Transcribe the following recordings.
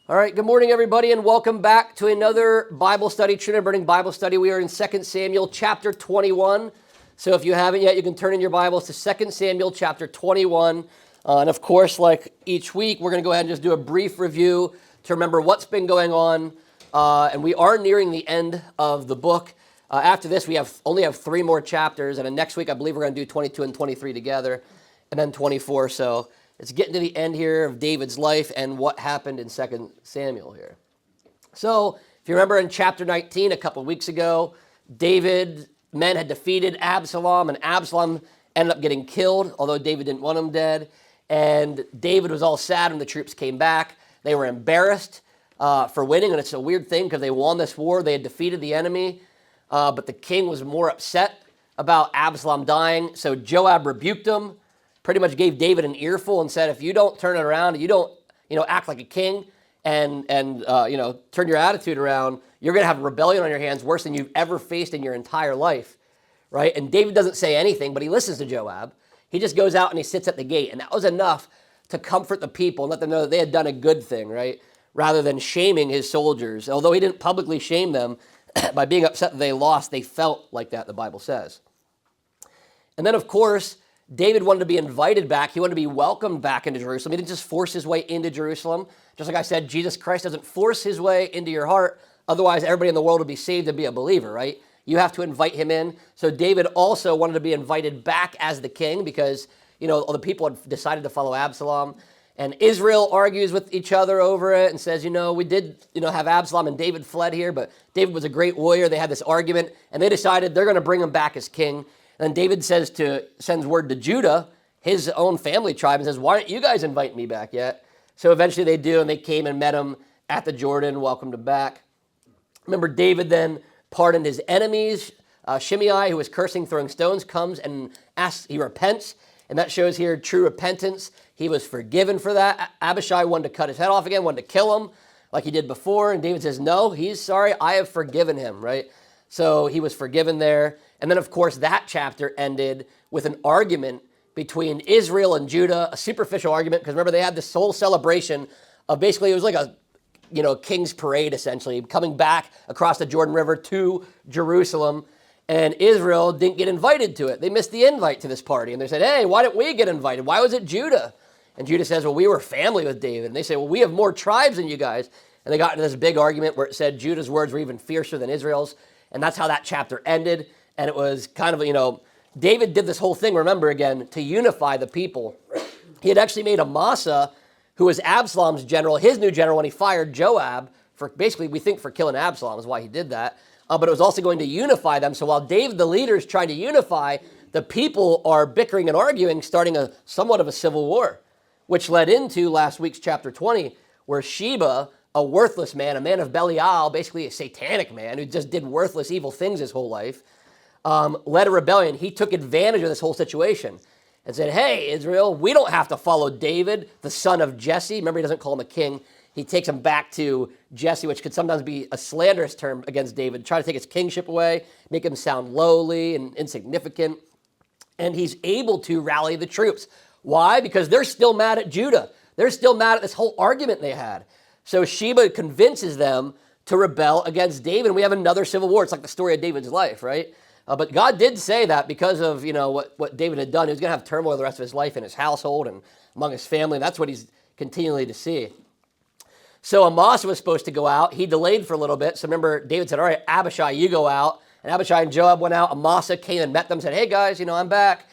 All right, good morning, everybody, and welcome back to another Bible study, Trinity Burning Bible Study. We are in 2 Samuel chapter 21. So if you haven't yet, you can turn in your Bibles to 2 Samuel chapter 21. And of course, like each week, we're going to go ahead and just do a brief review to remember what's been going on. And we are nearing the end of the book. After this, we only have 3 more chapters. And then next week, I believe we're going to do 22 and 23 together, and then 24. So it's getting to the end here of David's life and what happened in 2 Samuel here. So if you remember in chapter 19, a couple of weeks ago, David's men had defeated Absalom, and Absalom ended up getting killed, although David didn't want him dead. And David was all sad when the troops came back. They were embarrassed for winning, and it's a weird thing because they won this war. They had defeated the enemy, but the king was more upset about Absalom dying, so Joab rebuked him. Pretty much gave David an earful and said, if you don't turn it around, you don't, act like a king and turn your attitude around, you're going to have rebellion on your hands worse than you've ever faced in your entire life, right? And David doesn't say anything, but he listens to Joab. He just goes out and he sits at the gate, and that was enough to comfort the people and let them know that they had done a good thing, right? Rather than shaming his soldiers. Although he didn't publicly shame them, by being upset that they lost, they felt like that, the Bible says. And then, of course, David wanted to be invited back. He wanted to be welcomed back into Jerusalem. He didn't just force his way into Jerusalem. Just like I said, Jesus Christ doesn't force his way into your heart. Otherwise, everybody in the world would be saved and be a believer, right? You have to invite him in. So David also wanted to be invited back as the king because, all the people had decided to follow Absalom. And Israel argues with each other over it and says, we did, have Absalom and David fled here, but David was a great warrior. They had this argument, and they decided they're going to bring him back as king. And then David sends word to Judah, his own family tribe, and says, why aren't you guys inviting me back yet? So eventually they do, and they came and met him at the Jordan, welcomed him back. Remember, David then pardoned his enemies. Shimei, who was cursing, throwing stones, comes and asks, he repents, and that shows here true repentance. He was forgiven for that. Abishai wanted to cut his head off again, wanted to kill him like he did before, and David says, no, he's sorry, I have forgiven him, right? So he was forgiven there. And then, of course, that chapter ended with an argument between Israel and Judah, a superficial argument, because remember, they had this whole celebration of basically, it was like a, king's parade, essentially, coming back across the Jordan River to Jerusalem. And Israel didn't get invited to it. They missed the invite to this party. And they said, hey, why didn't we get invited? Why was it Judah? And Judah says, well, we were family with David. And they say, well, we have more tribes than you guys. And they got into this big argument where it said Judah's words were even fiercer than Israel's. And that's how that chapter ended. And it was kind of, David did this whole thing, remember again, to unify the people. He had actually made Amasa, who was Absalom's general, his new general when he fired Joab, for basically, we think for killing Absalom is why he did that. But it was also going to unify them. So while David, the leader, is trying to unify, the people are bickering and arguing, starting somewhat of a civil war, which led into last week's chapter 20, where Sheba, a worthless man, a man of Belial, basically a satanic man who just did worthless, evil things his whole life, led a rebellion. He took advantage of this whole situation and said, hey, Israel, we don't have to follow David, the son of Jesse. Remember, he doesn't call him a king. He takes him back to Jesse, which could sometimes be a slanderous term against David, try to take his kingship away, make him sound lowly and insignificant. And he's able to rally the troops. Why? Because they're still mad at Judah. They're still mad at this whole argument they had. So Sheba convinces them to rebel against David, and we have another civil war. It's like the story of David's life, right? But God did say that because of what David had done, he was going to have turmoil the rest of his life in his household and among his family. And that's what he's continually to see. So Amasa was supposed to go out. He delayed for a little bit. So remember, David said, all right, Abishai, you go out. And Abishai and Joab went out. Amasa came and met them, said, hey, guys, I'm back.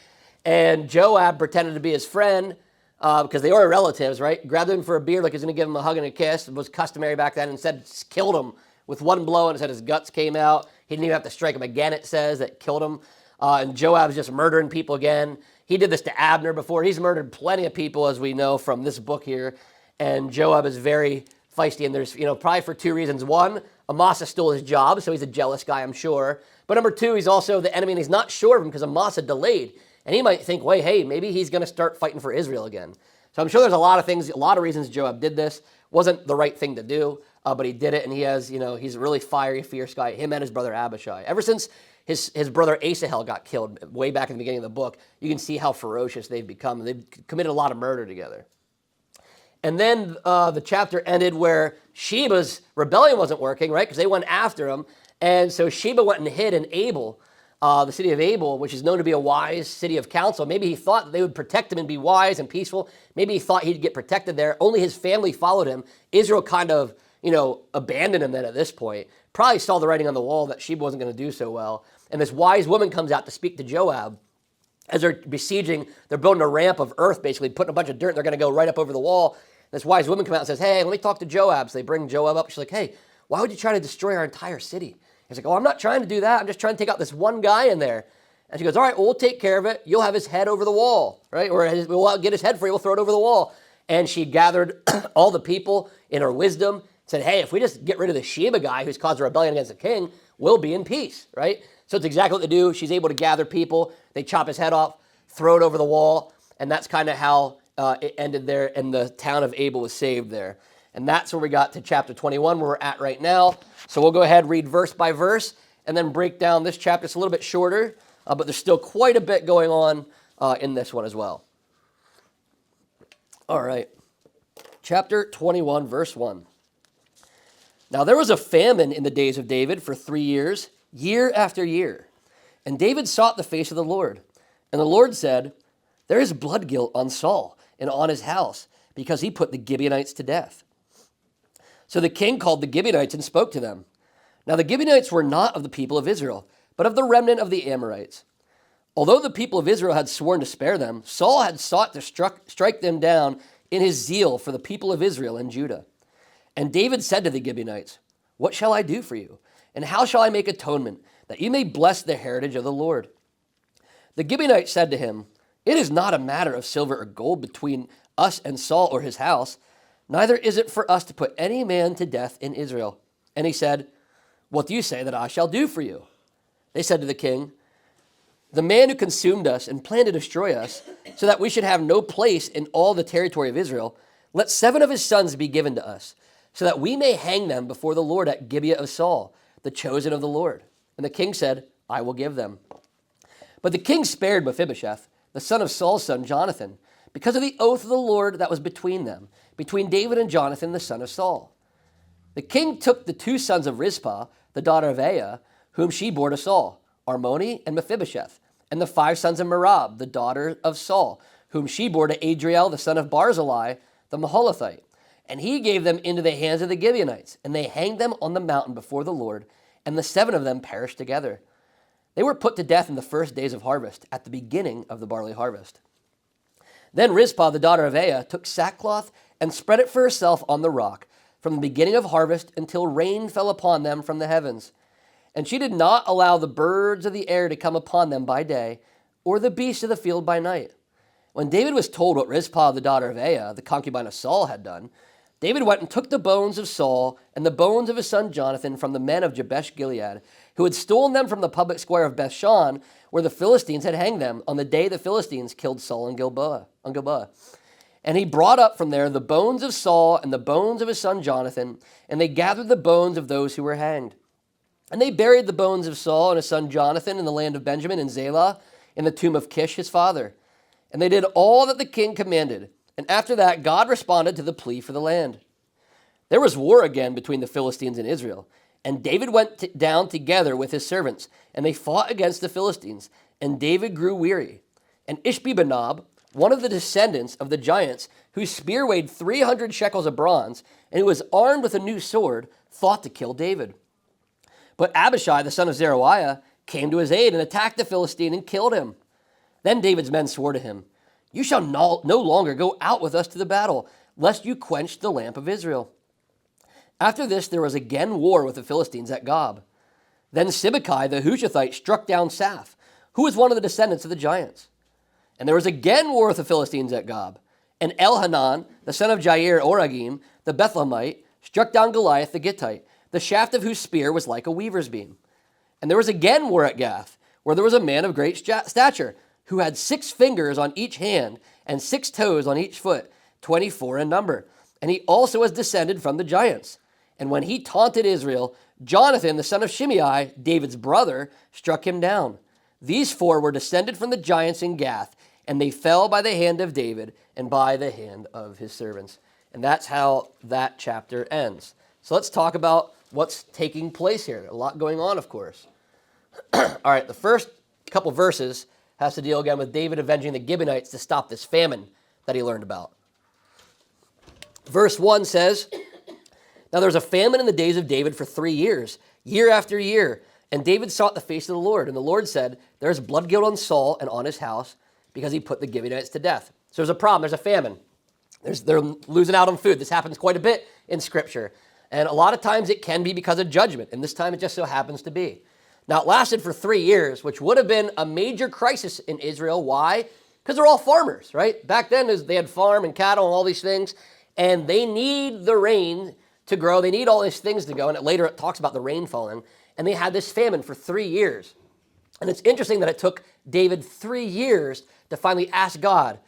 And Joab pretended to be his friend because they were relatives, right? Grabbed him for a beer like he was going to give him a hug and a kiss. It was customary back then. And said, killed him with one blow, and it said his guts came out. He didn't even have to strike him again, it says, that killed him. And Joab's just murdering people again. He did this to Abner before. He's murdered plenty of people, as we know from this book here. And Joab is very feisty, and there's, probably for 2 reasons. One, Amasa stole his job, so he's a jealous guy, I'm sure. But number 2, he's also the enemy, and he's not sure of him because Amasa delayed. And he might think, wait, hey, maybe he's going to start fighting for Israel again. So I'm sure there's a lot of things, a lot of reasons Joab did this. Wasn't the right thing to do, but he did it, and he has, he's a really fiery, fierce guy, him and his brother Abishai. Ever since his brother Asahel got killed way back in the beginning of the book, you can see how ferocious they've become. They've committed a lot of murder together. And then the chapter ended where Sheba's rebellion wasn't working, right? Because they went after him. And so Sheba went and hid in Abel, the city of Abel, which is known to be a wise city of counsel. Maybe he thought that they would protect him and be wise and peaceful. Maybe he thought he'd get protected there. Only his family followed him. Israel kind of, abandoned him then at this point. Probably saw the writing on the wall that Sheba wasn't going to do so well. And this wise woman comes out to speak to Joab. As they're besieging, they're building a ramp of earth, basically, putting a bunch of dirt, and they're going to go right up over the wall. This wise woman comes out and says, hey, let me talk to Joab. So they bring Joab up. She's like, hey, why would you try to destroy our entire city? He's like, oh, I'm not trying to do that. I'm just trying to take out this one guy in there. And she goes, all right, well, we'll take care of it. You'll have his head over the wall, right? Or we'll get his head for you. We'll throw it over the wall. And she gathered all the people in her wisdom, said, hey, if we just get rid of the Sheba guy who's caused a rebellion against the king, we'll be in peace, right? So it's exactly what they do. She's able to gather people. They chop his head off, throw it over the wall, and that's kind of how it ended there, and the town of Abel was saved there. And that's where we got to chapter 21, where we're at right now. So we'll go ahead, read verse by verse, and then break down this chapter. It's a little bit shorter, but there's still quite a bit going on in this one as well. All right. Chapter 21, verse 1. Now there was a famine in the days of David for 3 years, year after year. And David sought the face of the Lord. And the Lord said, there is blood guilt on Saul and on his house, because he put the Gibeonites to death. So the king called the Gibeonites and spoke to them. Now the Gibeonites were not of the people of Israel, but of the remnant of the Amorites. Although the people of Israel had sworn to spare them, Saul had sought to strike them down in his zeal for the people of Israel and Judah. And David said to the Gibeonites, what shall I do for you? And how shall I make atonement, that you may bless the heritage of the Lord? The Gibeonites said to him, it is not a matter of silver or gold between us and Saul or his house, neither is it for us to put any man to death in Israel. And he said, what do you say that I shall do for you? They said to the king, the man who consumed us and planned to destroy us, so that we should have no place in all the territory of Israel, let 7 of his sons be given to us, so that we may hang them before the Lord at Gibeah of Saul, the chosen of the Lord. And the king said, I will give them. But the king spared Mephibosheth, the son of Saul's son Jonathan, because of the oath of the Lord that was between them, between David and Jonathan, the son of Saul. The king took the 2 sons of Rizpah, the daughter of Aiah, whom she bore to Saul, Armoni and Mephibosheth, and the 5 sons of Merab, the daughter of Saul, whom she bore to Adriel, the son of Barzillai, the Maholathite. And he gave them into the hands of the Gibeonites, and they hanged them on the mountain before the Lord, and the 7 of them perished together. They were put to death in the first days of harvest, at the beginning of the barley harvest. Then Rizpah, the daughter of Aiah, took sackcloth and spread it for herself on the rock, from the beginning of harvest until rain fell upon them from the heavens. And she did not allow the birds of the air to come upon them by day, or the beasts of the field by night. When David was told what Rizpah, the daughter of Aiah, the concubine of Saul, had done, David went and took the bones of Saul and the bones of his son Jonathan from the men of Jabesh Gilead, who had stolen them from the public square of Bethshan, where the Philistines had hanged them on the day the Philistines killed Saul on Gilboa. And he brought up from there the bones of Saul and the bones of his son Jonathan, and they gathered the bones of those who were hanged. And they buried the bones of Saul and his son Jonathan in the land of Benjamin in Zelah, in the tomb of Kish his father. And they did all that the king commanded. And after that, God responded to the plea for the land. There was war again between the Philistines and Israel. And David went down together with his servants, and they fought against the Philistines. And David grew weary. And Ishbi-Benob, one of the descendants of the giants, whose spear weighed 300 shekels of bronze, and who was armed with a new sword, thought to kill David. But Abishai, the son of Zeruiah, came to his aid and attacked the Philistine and killed him. Then David's men swore to him, you shall no longer go out with us to the battle, lest you quench the lamp of Israel. After this, there was again war with the Philistines at Gob. Then Sibbecai the Hushathite struck down Saph, who was one of the descendants of the giants. And there was again war with the Philistines at Gob. And Elhanan, the son of Jair Oragim, the Bethlehemite, struck down Goliath the Gittite, the shaft of whose spear was like a weaver's beam. And there was again war at Gath, where there was a man of great stature, who had 6 fingers on each hand and 6 toes on each foot, 24 in number. And he also was descended from the giants. And when he taunted Israel, Jonathan, the son of Shimei, David's brother, struck him down. These 4 were descended from the giants in Gath, and they fell by the hand of David and by the hand of his servants. And that's how that chapter ends. So let's talk about what's taking place here. A lot going on, of course. All right, the first couple verses has to deal again with David avenging the Gibeonites to stop this famine that he learned about. Verse 1 says, "Now there was a famine in the days of David for 3 years, year after year. And David sought the face of the Lord. And the Lord said, there is blood guilt on Saul and on his house because he put the Gibeonites to death." So there's a problem. There's a famine. They're losing out on food. This happens quite a bit in Scripture. And a lot of times it can be because of judgment. And this time it just so happens to be. Now, it lasted for 3 years, which would have been a major crisis in Israel. Why? Because they're all farmers, right? Back then, they had farm and cattle and all these things. And they need the rain to grow. They need all these things to go. And later it talks about the rain falling. And they had this famine for 3 years. And it's interesting that it took David 3 years to finally ask God.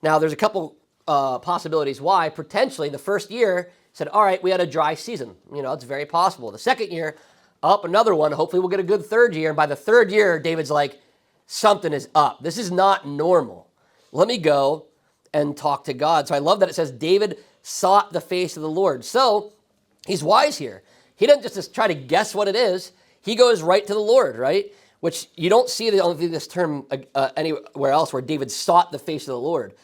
Now, there's a couple possibilities why. Potentially, the first year said, all right, we had a dry season. It's very possible. The second year, up another one. Hopefully, we'll get a good third year. And by the third year, David's like, something is up. This is not normal. Let me go and talk to God. So I love that it says David sought the face of the Lord. So he's wise here. He doesn't just try to guess what it is. He goes right to the Lord, right? Which you don't see this term anywhere else where David sought the face of the Lord.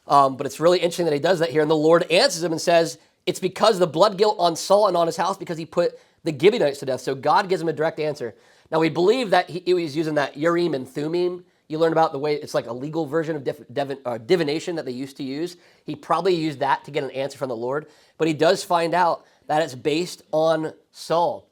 But it's really interesting that he does that here. And the Lord answers him and says, it's because the blood guilt on Saul and on his house because he put the Gibeonites to death. So God gives him a direct answer. Now we believe that he was using that Urim and Thummim. You learn about the way it's like a legal version of divination that they used to use. He probably used that to get an answer from the Lord. But he does find out that it's based on Saul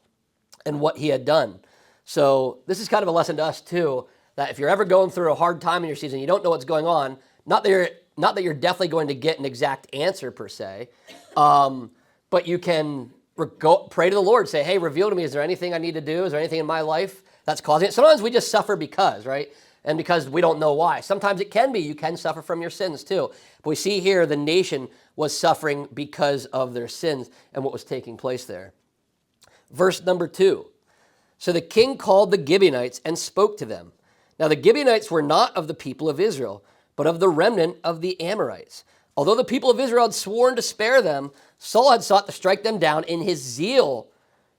and what he had done. So this is kind of a lesson to us too, that if you're ever going through a hard time in your season, you don't know what's going on, not that you're definitely going to get an exact answer per se, but you can go pray to the Lord, say, hey, reveal to me, is there anything I need to do? Is there anything in my life that's causing it? Sometimes we just suffer because, right? And because we don't know why. Sometimes it can be, you can suffer from your sins too. But we see here the nation was suffering because of their sins and what was taking place there. Verse number 2. So the king called the Gibeonites and spoke to them. Now the Gibeonites were not of the people of Israel, but of the remnant of the Amorites. Although the people of Israel had sworn to spare them, Saul had sought to strike them down in his zeal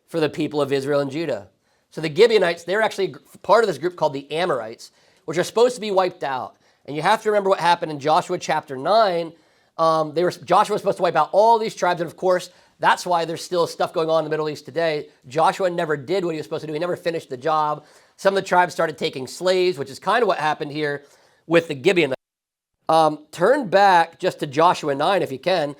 for the people of Israel and Judah. So the Gibeonites, they're actually part of this group called the Amorites, which are supposed to be wiped out. And you have to remember what happened in Joshua chapter 9. Joshua was supposed to wipe out all these tribes, and of course, that's why there's still stuff going on in the Middle East today. Joshua never did what he was supposed to do. He never finished the job. Some of the tribes started taking slaves, which is kind of what happened here with the Gibeonites. Turn back just to Joshua 9 if you can.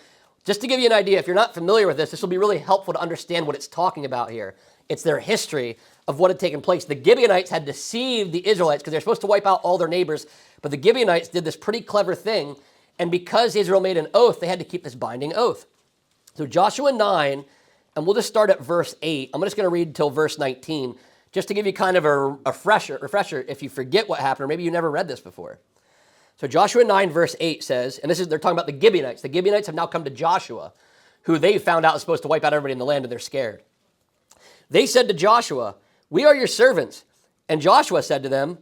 Just to give you an idea, if you're not familiar with this will be really helpful to understand what it's talking about here. It's their history of what had taken place. The Gibeonites had deceived the Israelites because they're supposed to wipe out all their neighbors, but the Gibeonites did this pretty clever thing, and because Israel made an oath, they had to keep this binding oath. So Joshua 9, and we'll just start at verse 8. I'm just going to read until verse 19, just to give you kind of a refresher if you forget what happened, or maybe you never read this before. So Joshua 9, verse 8 says, and they're talking about the Gibeonites. The Gibeonites have now come to Joshua, who they found out is supposed to wipe out everybody in the land, and they're scared. They said to Joshua, we are your servants. And Joshua said to them,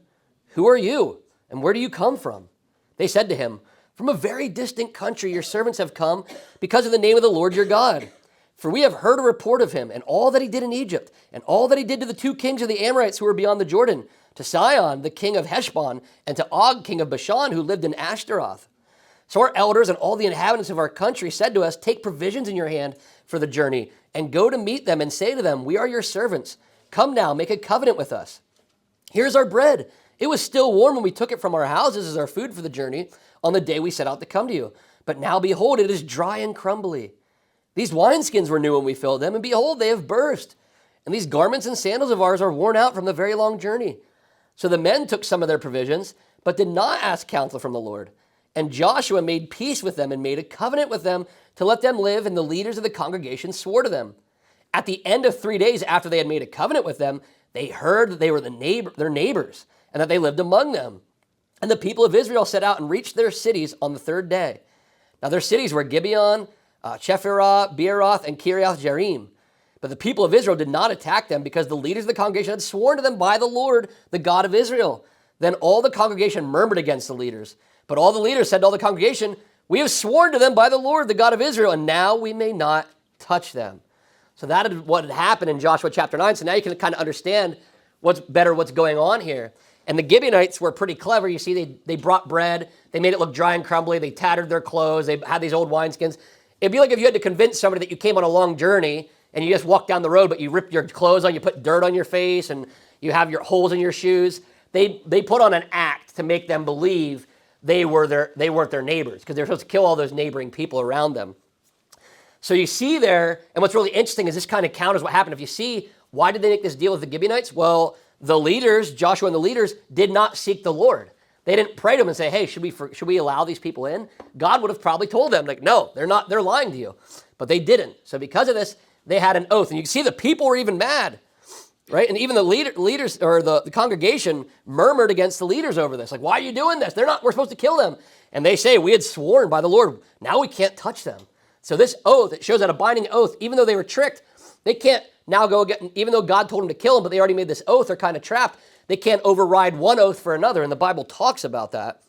who are you, and where do you come from? They said to him, from a very distant country your servants have come because of the name of the Lord your God. For we have heard a report of him and all that he did in Egypt, and all that he did to the 2 kings of the Amorites who were beyond the Jordan, to Sihon, the king of Heshbon, and to Og, king of Bashan, who lived in Ashtaroth. So our elders and all the inhabitants of our country said to us, take provisions in your hand for the journey, and go to meet them and say to them, we are your servants. Come now, make a covenant with us. Here's our bread. It was still warm when we took it from our houses as our food for the journey on the day we set out to come to you. But now, behold, it is dry and crumbly. These wineskins were new when we filled them, and behold, they have burst. And these garments and sandals of ours are worn out from the very long journey. So the men took some of their provisions, but did not ask counsel from the Lord. And Joshua made peace with them and made a covenant with them to let them live, and the leaders of the congregation swore to them. At the end of 3 days after they had made a covenant with them, they heard that they were their neighbors, and that they lived among them. And the people of Israel set out and reached their cities on the 3rd day. Now their cities were Gibeon, Chephirah, Beeroth, and Kiriath Jearim. But the people of Israel did not attack them because the leaders of the congregation had sworn to them by the Lord, the God of Israel. Then all the congregation murmured against the leaders. But all the leaders said to all the congregation, We have sworn to them by the Lord, the God of Israel, and now we may not touch them. So that is what had happened in Joshua chapter 9. So now you can kind of understand what's going on here. And the Gibeonites were pretty clever. You see, they brought bread. They made it look dry and crumbly. They tattered their clothes. They had these old wineskins. It'd be like if you had to convince somebody that you came on a long journey and you just walked down the road, but you ripped your clothes on, you put dirt on your face, and you have your holes in your shoes. They put on an act to make them believe they weren't their neighbors, because they're supposed to kill all those neighboring people around them. So you see there, and what's really interesting is this kind of counters what happened. If you see, why did they make this deal with the Gibeonites? Well, the leaders, Joshua and the leaders, did not seek the Lord. They didn't pray to him and say, hey, should we allow these people in? God would have probably told them, like, no, they're lying to you. But they didn't. So because of this, they had an oath. And you can see the people were even mad, right? And even the leaders or the congregation murmured against the leaders over this. Like, why are you doing this? We're supposed to kill them. And they say, we had sworn by the Lord. Now we can't touch them. So this oath, it shows that a binding oath, even though they were tricked, they can't now go get, even though God told them to kill them, but they already made this oath, they're kind of trapped. They can't override one oath for another, and the Bible talks about that.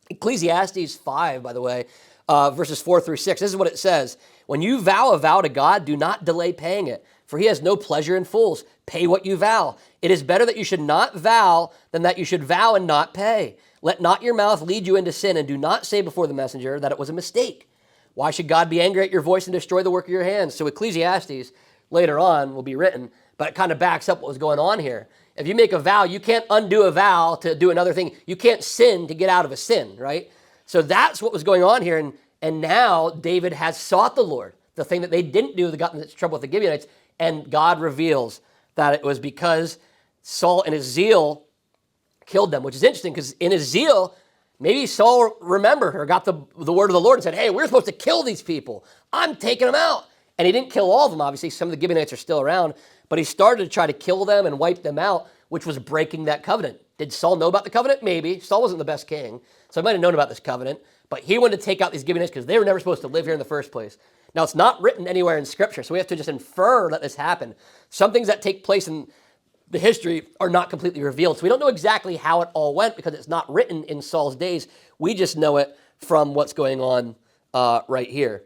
Ecclesiastes 5, by the way, verses 4 through 6, this is what it says. When you vow a vow to God, do not delay paying it, for he has no pleasure in fools. Pay what you vow. It is better that you should not vow than that you should vow and not pay. Let not your mouth lead you into sin, and do not say before the messenger that it was a mistake. Why should God be angry at your voice and destroy the work of your hands? So Ecclesiastes later on will be written, but it kind of backs up what was going on here. If you make a vow, you can't undo a vow to do another thing. You can't sin to get out of a sin, right? So that's what was going on here. And now David has sought the Lord, the thing that they didn't do that got into trouble with the Gibeonites. And God reveals that it was because Saul in his zeal killed them, which is interesting because in his zeal, maybe Saul remembered or got the word of the Lord and said, hey, we're supposed to kill these people. I'm taking them out. And he didn't kill all of them, obviously. Some of the Gibeonites are still around. But he started to try to kill them and wipe them out, which was breaking that covenant. Did Saul know about the covenant? Maybe. Saul wasn't the best king, so he might have known about this covenant. But he wanted to take out these Gibeonites because they were never supposed to live here in the first place. Now, it's not written anywhere in Scripture, so we have to just infer that this happened. Some things that take place in the history are not completely revealed. So we don't know exactly how it all went because it's not written in Saul's days. We just know it from what's going on right here.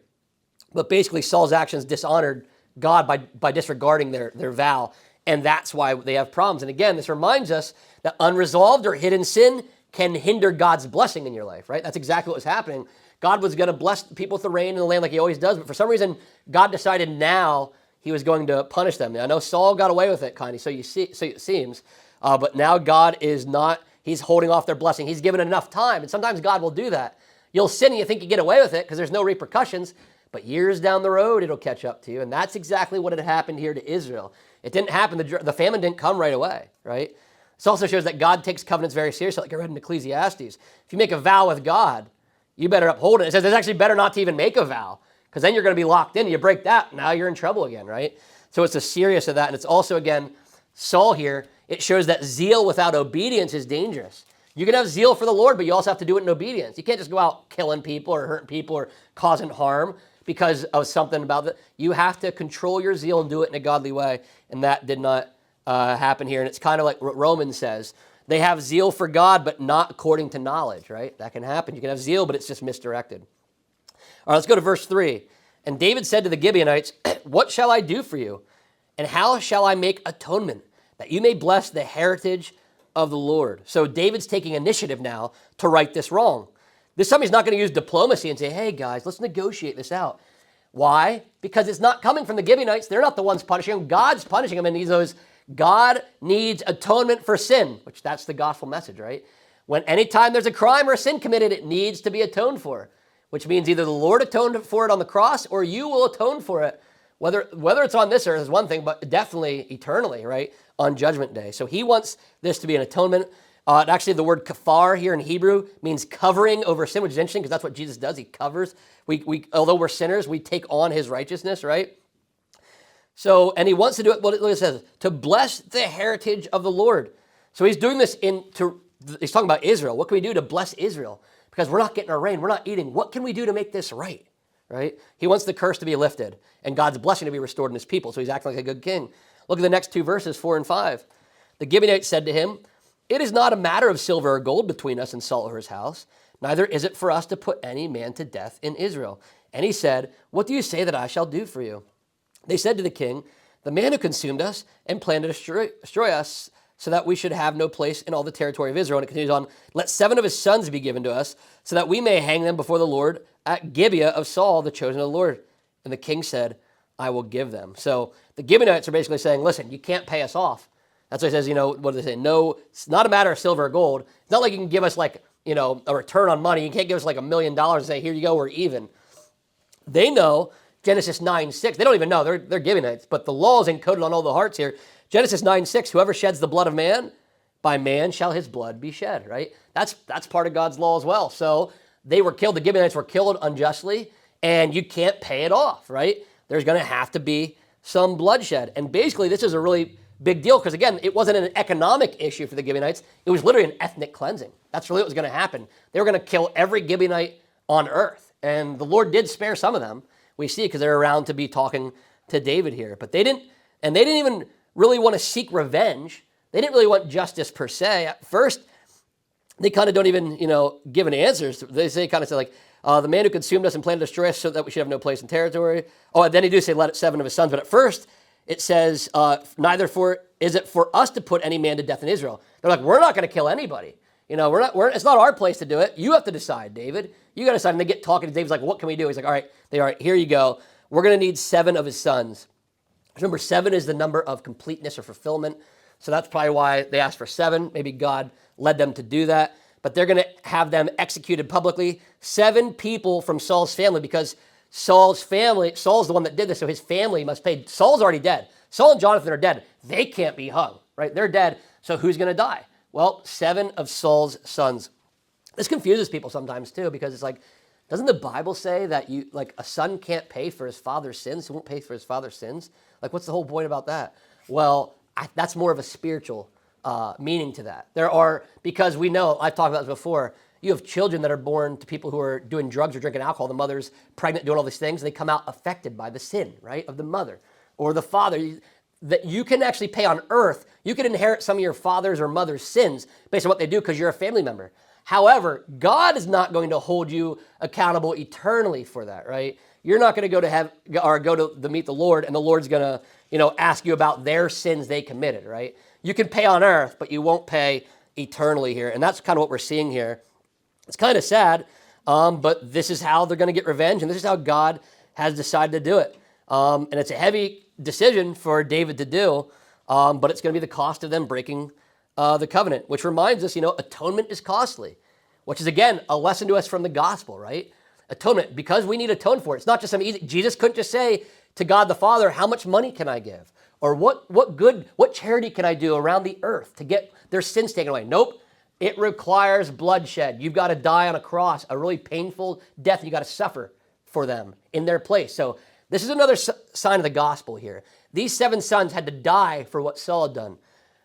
But basically, Saul's actions dishonored God by disregarding their vow, and that's why they have problems. And again, this reminds us that unresolved or hidden sin can hinder God's blessing in your life, right? That's exactly what was happening. God was going to bless people with the rain in the land like he always does, but for some reason, God decided now he was going to punish them. Now, I know Saul got away with it, kind of, so it seems, but now God is not, he's holding off their blessing. He's given enough time, and sometimes God will do that. You'll sin and you think you get away with it because there's no repercussions, but years down the road, it'll catch up to you. And that's exactly what had happened here to Israel. It didn't happen. The famine didn't come right away, right? This also shows that God takes covenants very seriously, like I read in Ecclesiastes. If you make a vow with God, you better uphold it. It says it's actually better not to even make a vow, because then you're going to be locked in. You break that, now you're in trouble again, right? So it's the serious of that. And it's also, again, Saul here, it shows that zeal without obedience is dangerous. You can have zeal for the Lord, but you also have to do it in obedience. You can't just go out killing people or hurting people or causing harm because of something about it. You have to control your zeal and do it in a godly way, and that did not happen here. And it's kind of like what Romans says. They have zeal for God, but not according to knowledge, right? That can happen. You can have zeal, but it's just misdirected. All right, let's go to verse 3. And David said to the Gibeonites, what shall I do for you? And how shall I make atonement, that you may bless the heritage of the Lord? So David's taking initiative now to right this wrong. This time he's not going to use diplomacy and say, hey, guys, let's negotiate this out. Why? Because it's not coming from the Gibeonites. They're not the ones punishing him. God's punishing him, and he goes, God needs atonement for sin, which that's the gospel message, right? When anytime there's a crime or a sin committed, it needs to be atoned for, which means either the Lord atoned for it on the cross or you will atone for it. Whether it's on this earth is one thing, but definitely eternally, right, on Judgment Day. So he wants this to be an atonement. Actually, the word kafar here in Hebrew means covering over sin, which is interesting because that's what Jesus does. He covers. We although we're sinners, we take on his righteousness, right? So, and he wants to do it, what it says, to bless the heritage of the Lord. So he's doing this he's talking about Israel. What can we do to bless Israel? Because we're not getting our rain, we're not eating. What can we do to make this right? Right? He wants the curse to be lifted and God's blessing to be restored in his people. So he's acting like a good king. Look at the next two verses, 4 and 5. The Gibeonites said to him, it is not a matter of silver or gold between us and Saul or his house, neither is it for us to put any man to death in Israel. And he said, what do you say that I shall do for you? They said to the king, the man who consumed us and planned to destroy us so that we should have no place in all the territory of Israel. And it continues on, let 7 of his sons be given to us so that we may hang them before the Lord at Gibeah of Saul, the chosen of the Lord. And the king said, I will give them. So the Gibeonites are basically saying, listen, you can't pay us off. That's why he says, what do they say? No, it's not a matter of silver or gold. It's not like you can give us like, a return on money. You can't give us like $1 million and say, here you go, we're even. They know Genesis 9:6. They don't even know. They're Gibeonites, but the law is encoded on all the hearts here. Genesis 9:6, whoever sheds the blood of man, by man shall his blood be shed, right? That's part of God's law as well. So they were killed. The Gibeonites were killed unjustly, and you can't pay it off, right? There's going to have to be some bloodshed. And basically, this is a really big deal because, again, it wasn't an economic issue for the Gibeonites. It was literally an ethnic cleansing. That's really what was going to happen. They were going to kill every Gibeonite on earth. And the Lord did spare some of them. We see because they're around to be talking to David here. But they didn't even really want to seek revenge. They didn't really want justice per se. At first, they kind of don't even, give any answers. They say like, the man who consumed us and planned to destroy us so that we should have no place in territory. Oh, and then he do say, let 7 of his sons. But at first, it says, neither is it for us to put any man to death in Israel. They're like, we're not going to kill anybody. It's not our place to do it. You have to decide, David. You got to decide. And they get talking to David's like, what can we do? He's like, all right, here you go. We're going to need 7 of his sons. Remember, 7 is the number of completeness or fulfillment. So that's probably why they asked for 7. Maybe God led them to do that. But they're going to have them executed publicly. 7 people from Saul's family, because Saul's the one that did this, so his family must pay. Saul's already dead. Saul and Jonathan are dead. They can't be hung, right? They're dead. So who's going to die? Well, 7 of Saul's sons. This confuses people sometimes too, because it's like, doesn't the Bible say that a son can't pay for his father's sins? He won't pay for his father's sins. Like, what's the whole point about that? Well, that's more of a spiritual meaning to that. Because we know, I've talked about this before, you have children that are born to people who are doing drugs or drinking alcohol. The mother's pregnant, doing all these things. They come out affected by the sin, right, of the mother or the father. That you can actually pay on earth. You can inherit some of your father's or mother's sins based on what they do because you're a family member. However, God is not going to hold you accountable eternally for that, right? You're not going to go to heaven or go to meet the Lord, and the Lord's going to, ask you about their sins they committed, right? You can pay on earth, but you won't pay eternally here, and that's kind of what we're seeing here. It's kind of sad, but this is how they're going to get revenge, and this is how God has decided to do it. And it's a heavy decision for David to do, but it's going to be the cost of them breaking the covenant, which reminds us, atonement is costly, which is, again, a lesson to us from the gospel, right? Atonement, because we need to atone for it. It's not just something easy. Jesus couldn't just say to God the Father, how much money can I give? Or what charity can I do around the earth to get their sins taken away? Nope. It requires bloodshed. You've got to die on a cross, a really painful death. You got to suffer for them in their place. So this is another sign of the gospel here. These 7 sons had to die for what Saul had done.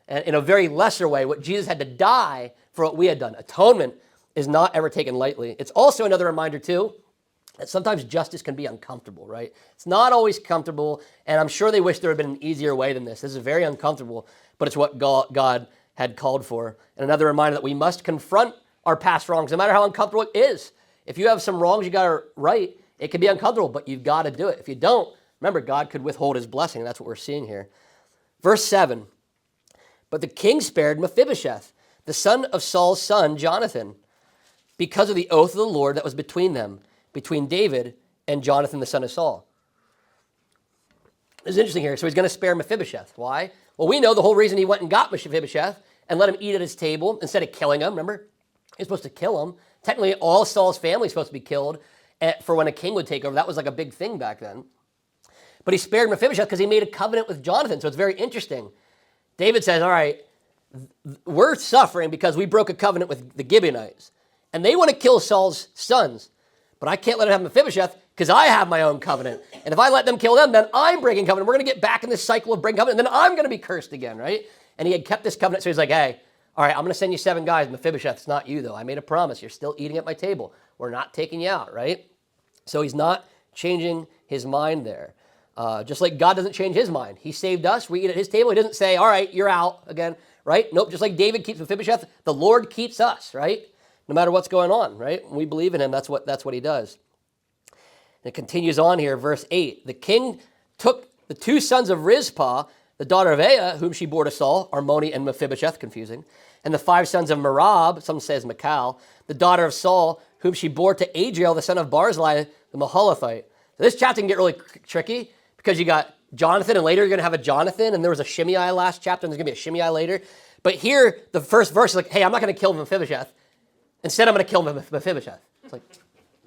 And in a very lesser way, what Jesus had to die for what we had done. Atonement is not ever taken lightly. It's also another reminder, too, that sometimes justice can be uncomfortable, right? It's not always comfortable, and I'm sure they wish there had been an easier way than this. This is very uncomfortable, but it's what God had called for. And another reminder that we must confront our past wrongs, no matter how uncomfortable it is. If you have some wrongs you got to right, it can be uncomfortable, but you've got to do it. If you don't, remember, God could withhold his blessing. That's what we're seeing here. Verse 7, but the king spared Mephibosheth, the son of Saul's son, Jonathan, because of the oath of the Lord that was between them, between David and Jonathan, the son of Saul. It's interesting here. So he's going to spare Mephibosheth. Why? Well, we know the whole reason he went and got Mephibosheth and let him eat at his table instead of killing him. Remember? He's supposed to kill him. Technically, all Saul's family is supposed to be killed for when a king would take over. That was like a big thing back then. But he spared Mephibosheth because he made a covenant with Jonathan. So it's very interesting. David says, all right, we're suffering because we broke a covenant with the Gibeonites. And they want to kill Saul's sons. But I can't let him have Mephibosheth because I have my own covenant. And if I let them kill them, then I'm breaking covenant. We're going to get back in this cycle of breaking covenant. And then I'm going to be cursed again, right? And he had kept this covenant. So he's like, hey, all right, I'm going to send you 7 guys. Mephibosheth's not you, though. I made a promise. You're still eating at my table. We're not taking you out, right? So he's not changing his mind there. Just like God doesn't change his mind. He saved us. We eat at his table. He doesn't say, all right, you're out again, right? Nope. Just like David keeps Mephibosheth, the Lord keeps us, right? no matter what's going on, right? When we believe in him, that's what he does. And it continues on here, verse 8. The king took the 2 sons of Rizpah, the daughter of Aiah, whom she bore to Saul, Armoni and Mephibosheth, confusing, and the 5 sons of Merab, some says Michal, the daughter of Saul, whom she bore to Adriel, the son of Barzillai, the Mahalathite. So this chapter can get really tricky because you got Jonathan, and later you're going to have a Jonathan, and there was a Shimei last chapter, and there's going to be a Shimei later. But here, the first verse is like, hey, I'm not going to kill Mephibosheth. Instead, I'm going to kill Mephibosheth. It's like,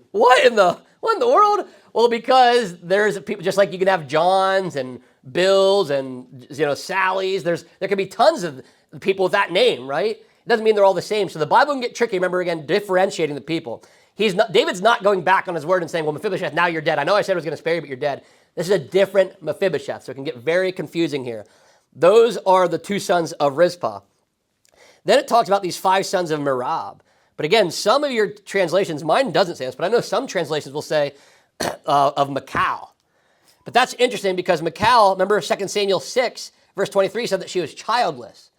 what in the world? Well, because there's people, just like you can have Johns and Bills and Sallys. There can be tons of people with that name, right? It doesn't mean they're all the same. So the Bible can get tricky. Remember, again, differentiating the people. David's not going back on his word and saying, well, Mephibosheth, now you're dead. I know I said I was going to spare you, but you're dead. This is a different Mephibosheth, so it can get very confusing here. Those are the 2 sons of Rizpah. Then it talks about these 5 sons of Merab. But again, some of your translations, mine doesn't say this, but I know some translations will say of Michal. But that's interesting because Michal, remember 2 Samuel 6, verse 23 said that she was childless.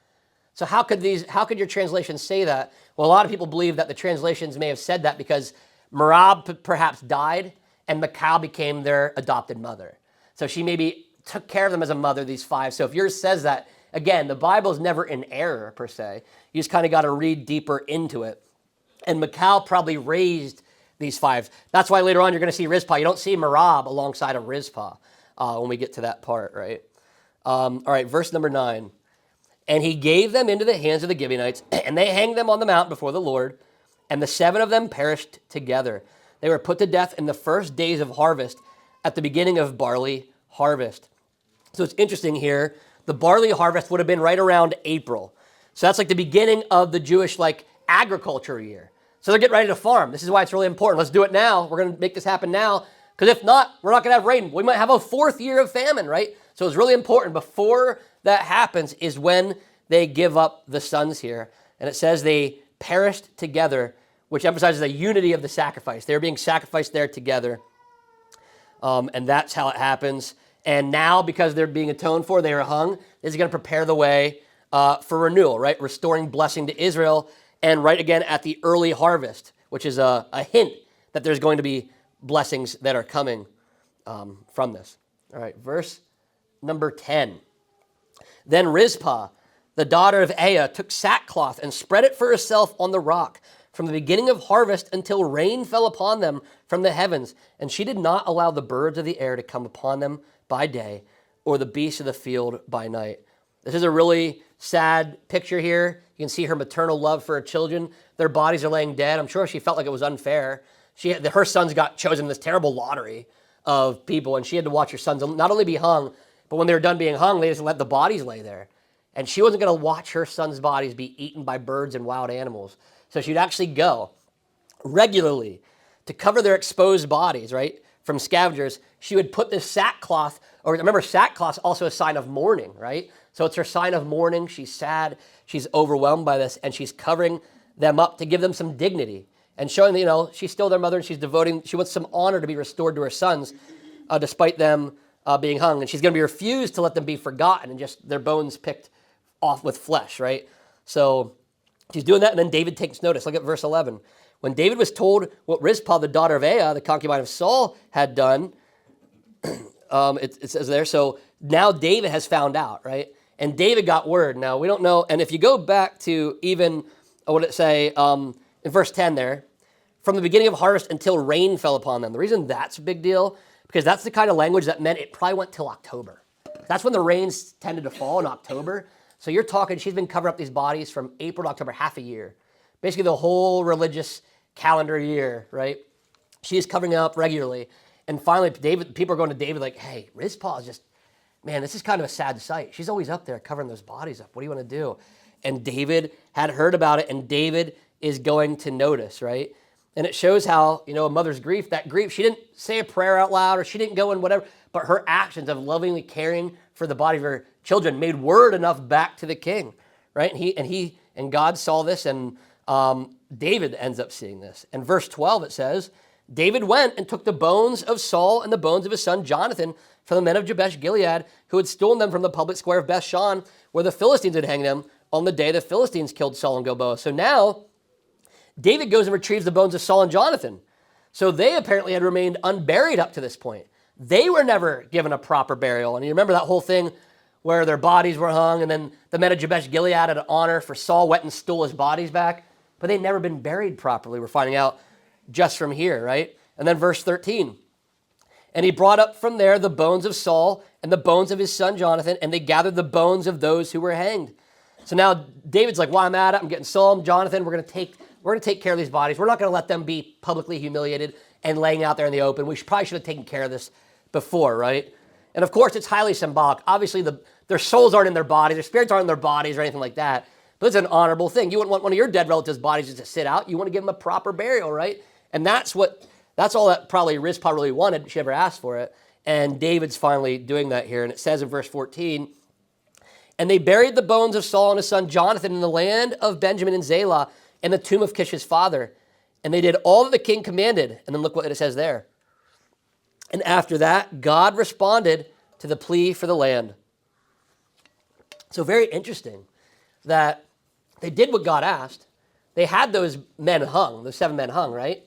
So how could your translations say that? Well, a lot of people believe that the translations may have said that because Merab perhaps died and Michal became their adopted mother. So she maybe took care of them as a mother, these 5. So if yours says that, again, the Bible is never in error per se. You just kind of got to read deeper into it. And Michal probably raised these 5. That's why later on you're going to see Rizpah. You don't see Merab alongside of Rizpah when we get to that part, right? All right, verse number 9. And he gave them into the hands of the Gibeonites, and they hanged them on the mount before the Lord, and the 7 of them perished together. They were put to death in the first days of harvest, at the beginning of barley harvest. So it's interesting here. The barley harvest would have been right around April. So that's like the beginning of the Jewish agriculture year. So they're getting ready to farm. This is why it's really important. Let's do it now. We're going to make this happen now. Because if not, we're not going to have rain. We might have a 4th year of famine, right? So it's really important. Before that happens is when they give up the sons here. And it says they perished together, which emphasizes the unity of the sacrifice. They're being sacrificed there together. And that's how it happens. And now, because they're being atoned for, they are hung. This is going to prepare the way for renewal, right? Restoring blessing to Israel. And right again at the early harvest, which is a hint that there's going to be blessings that are coming from this. All right, verse number 10. Then Rizpah, the daughter of Aiah, took sackcloth and spread it for herself on the rock from the beginning of harvest until rain fell upon them from the heavens. And she did not allow the birds of the air to come upon them by day or the beasts of the field by night. This is a really sad picture here. You can see her maternal love for her children. Their bodies are laying dead. I'm sure she felt like it was unfair. Her sons got chosen in this terrible lottery of people, and she had to watch her sons not only be hung, but when they were done being hung, they just let the bodies lay there. And she wasn't going to watch her sons' bodies be eaten by birds and wild animals. So she'd actually go regularly to cover their exposed bodies, right, from scavengers. She would put this sackcloth, or remember, sackcloth is also a sign of mourning, right? So it's her sign of mourning. She's sad. She's overwhelmed by this, and she's covering them up to give them some dignity and showing that, she's still their mother, and she wants some honor to be restored to her sons, despite them being hung. And she's going to be refused to let them be forgotten and just their bones picked off with flesh, right? So she's doing that, and then David takes notice. Look at verse 11. When David was told what Rizpah, the daughter of Aiah, the concubine of Saul, had done, it says there, so now David has found out, right? And David got word. Now, we don't know, and if you go back to even, what did it say, in verse 10 there, from the beginning of harvest until rain fell upon them. The reason that's a big deal, because that's the kind of language that meant it probably went till October. That's when the rains tended to fall in October. So you're talking, she's been covering up these bodies from April to October, half a year. Basically the whole religious calendar year, right? She's covering up regularly. And finally, people are going to David like, hey, Rizpah is just, man, this is kind of a sad sight. She's always up there covering those bodies up. What do you want to do? And David had heard about it, and David is going to notice, right? And it shows how, a mother's grief, that grief, she didn't say a prayer out loud, or she didn't go in whatever, but her actions of lovingly caring for the body of her children made word enough back to the king, right? And God saw this, and David ends up seeing this. And verse 12, it says, David went and took the bones of Saul and the bones of his son Jonathan from the men of Jabesh Gilead, who had stolen them from the public square of Bethshan, where the Philistines had hanged them on the day the Philistines killed Saul and Gilboa. So now David goes and retrieves the bones of Saul and Jonathan. So they apparently had remained unburied up to this point. They were never given a proper burial. And you remember that whole thing where their bodies were hung, and then the men of Jabesh Gilead had an honor for Saul went and stole his bodies back, but they'd never been buried properly. We're finding out just from here, right? And then verse 13. And he brought up from there the bones of Saul and the bones of his son Jonathan, and they gathered the bones of those who were hanged. So now David's like, while I'm at it, I'm getting Saul and Jonathan. We're going to take care of these bodies. We're not going to let them be publicly humiliated and laying out there in the open. We probably should have taken care of this before, right? And of course, it's highly symbolic. Obviously, their souls aren't in their bodies. Their spirits aren't in their bodies or anything like that. But it's an honorable thing. You wouldn't want one of your dead relatives' bodies just to sit out. You want to give them a proper burial, right? And that's all that probably Rizpah really wanted. She never asked for it. And David's finally doing that here. And it says in verse 14, and they buried the bones of Saul and his son Jonathan in the land of Benjamin in Zelah, in the tomb of Kish his father. And they did all that the king commanded. And then look what it says there. And after that, God responded to the plea for the land. So very interesting that they did what God asked. They had those men hung, those 7 men hung, right?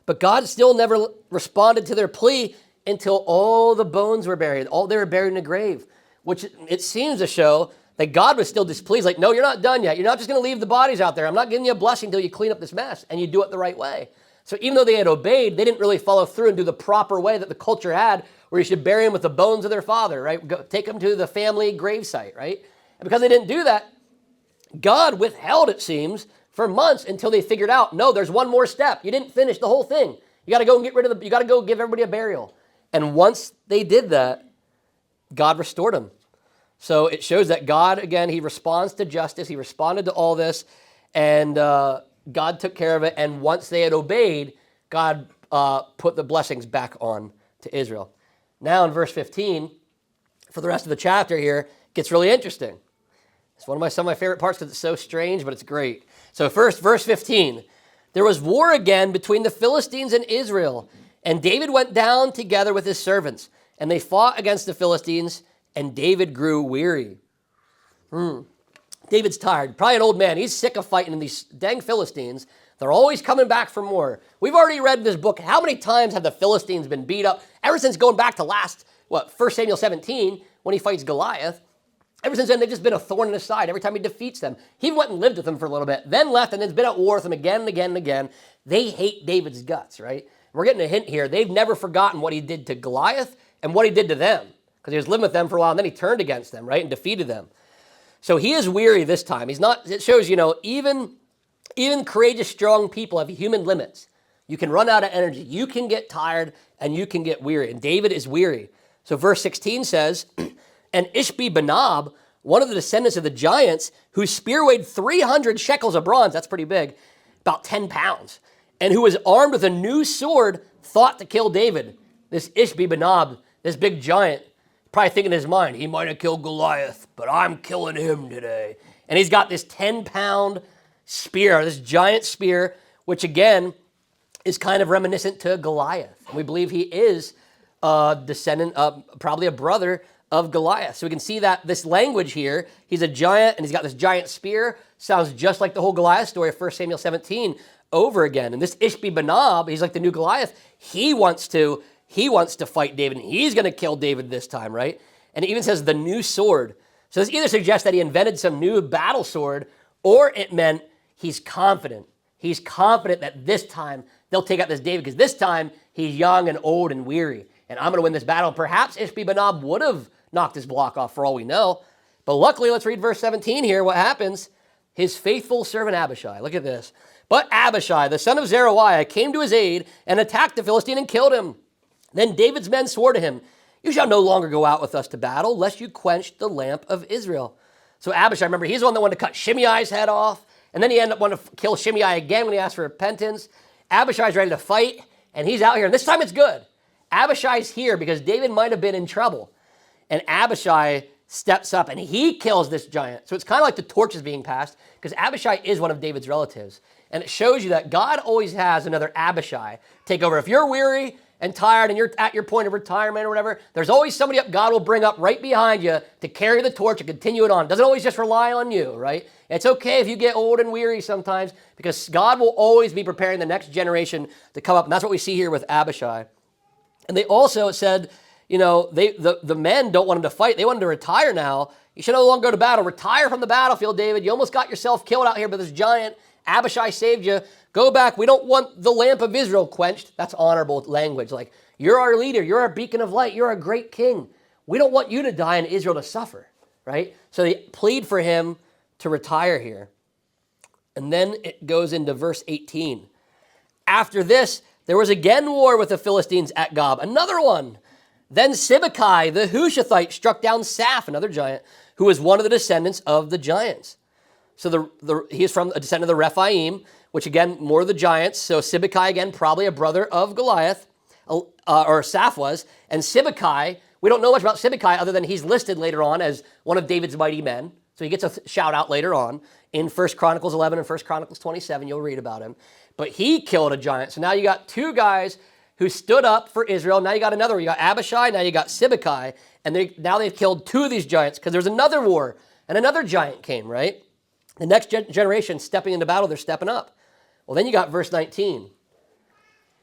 But God still never responded to their plea until all the bones were buried. All they were buried in a grave, which it seems to show that God was still displeased. Like, no, you're not done yet. You're not just going to leave the bodies out there. I'm not giving you a blessing until you clean up this mess and you do it the right way. So even though they had obeyed, they didn't really follow through and do the proper way that the culture had, where you should bury them with the bones of their father, right? Take them to the family gravesite, right? And because they didn't do that, God withheld, it seems, for months until they figured out, no, there's one more step. You didn't finish the whole thing. You got to go and you got to go give everybody a burial. And once they did that, God restored them. So it shows that God, again, he responds to justice. He responded to all this, and God took care of it. And once they had obeyed, God put the blessings back on to Israel. Now in verse 15, for the rest of the chapter here, it gets really interesting. It's some of my favorite parts because it's so strange, but it's great. So first, verse 15, there was war again between the Philistines and Israel, and David went down together with his servants, and they fought against the Philistines, and David grew weary. David's tired, probably an old man. He's sick of fighting in these dang Philistines. They're always coming back for more. We've already read this book. How many times have the Philistines been beat up? Ever since going back to 1 Samuel 17, when he fights Goliath. Ever since then, they've just been a thorn in his side every time he defeats them. He went and lived with them for a little bit, then left, and then's been at war with them again and again and again. They hate David's guts, right? We're getting a hint here. They've never forgotten what he did to Goliath and what he did to them, because he was living with them for a while, and then he turned against them, right, and defeated them. So he is weary this time. He's not. It shows, even courageous, strong people have human limits. You can run out of energy. You can get tired, and you can get weary. And David is weary. So verse 16 says, and Ishbi-Benob, one of the descendants of the giants, whose spear weighed 300 shekels of bronze, that's pretty big, about 10 pounds, and who was armed with a new sword, thought to kill David. This Ishbi-Benob, this big giant, probably thinking in his mind, he might have killed Goliath, but I'm killing him today. And he's got this 10-pound spear, this giant spear, which again is kind of reminiscent to Goliath. And we believe he is a descendant, probably a brother of Goliath. So we can see that this language here, he's a giant and he's got this giant spear, sounds just like the whole Goliath story of 1 Samuel 17 over again. And this Ishbi-Benob, he's like the new Goliath. He wants to fight David, and he's going to kill David this time, right? And it even says the new sword. So this either suggests that he invented some new battle sword, or it meant he's confident. He's confident that this time they'll take out this David, because this time he's young and old and weary, and I'm going to win this battle. Perhaps Ishbi-Benob would have knocked his block off for all we know. But luckily, let's read verse 17 here. What happens? His faithful servant Abishai. Look at this. But Abishai, the son of Zeruiah, came to his aid and attacked the Philistine and killed him. Then David's men swore to him, you shall no longer go out with us to battle, lest you quench the lamp of Israel. So Abishai, remember, he's the one that wanted to cut Shimei's head off, and then he ended up wanting to kill Shimei again when he asked for repentance. Abishai's ready to fight, and he's out here, and this time it's good. Abishai's here because David might have been in trouble, and Abishai steps up, and he kills this giant. So it's kind of like the torch is being passed, because Abishai is one of David's relatives, and it shows you that God always has another Abishai take over. If you're weary, and tired and you're at your point of retirement or whatever, there's always somebody up God will bring up right behind you to carry the torch and continue it on. It doesn't always just rely on you, right? It's okay if you get old and weary sometimes because God will always be preparing the next generation to come up. And that's what we see here with Abishai. And they also said, the men don't want him to fight. They want him to retire now. You should no longer go to battle. Retire from the battlefield, David. You almost got yourself killed out here by this giant. Abishai saved you. Go back. We don't want the lamp of Israel quenched. That's honorable language. Like, you're our leader. You're our beacon of light. You're a great king. We don't want you to die and Israel to suffer, right? So they plead for him to retire here. And then it goes into verse 18. After this, there was again war with the Philistines at Gob. Another one. Then Sibbecai, the Hushathite, struck down Saph, another giant, who was one of the descendants of the giants. So he is from a descendant of the Rephaim, which again, more of the giants. So Sibbecai, again, probably a brother of Goliath, or Saph was. And Sibbecai, we don't know much about Sibbecai other than he's listed later on as one of David's mighty men. So he gets a shout out later on in 1 Chronicles 11 and 1 Chronicles 27. You'll read about him. But he killed a giant. So now you got two guys who stood up for Israel. Now you got another one. You got Abishai, now you got Sibbecai. And now they've killed two of these giants because there's another war and another giant came, right? The next generation stepping into battle, they're stepping up. Well, then you got verse 19.